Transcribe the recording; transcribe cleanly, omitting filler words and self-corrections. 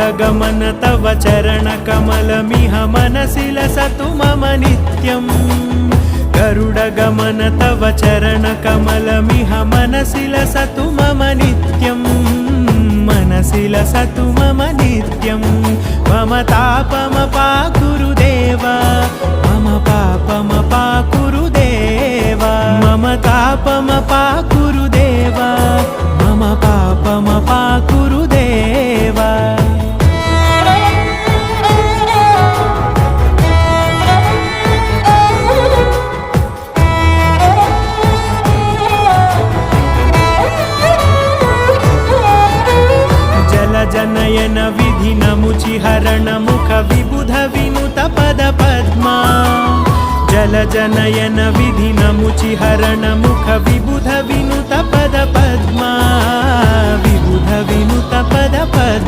गरुडगमन तव चरणकमलमिह मनसि लसतु मम नित्यम् गरुडगमन तव चरणकमलमिह मनसि लसतु मम नित्यम् मनसि लसतु मम नित्यम् मम तापमपाकुरु देव मम पापमपाकुरु देव मम तापमपाकुरु देव मम पापमपाकुरु देव जनयन विधि नमुचिहरण मुख विबुध विनुत पद पद्मा जल जनयन विधि नमुचिहरण मुख विबुध विनुत पद पद्मा विबुध विनुत पद पद्मा।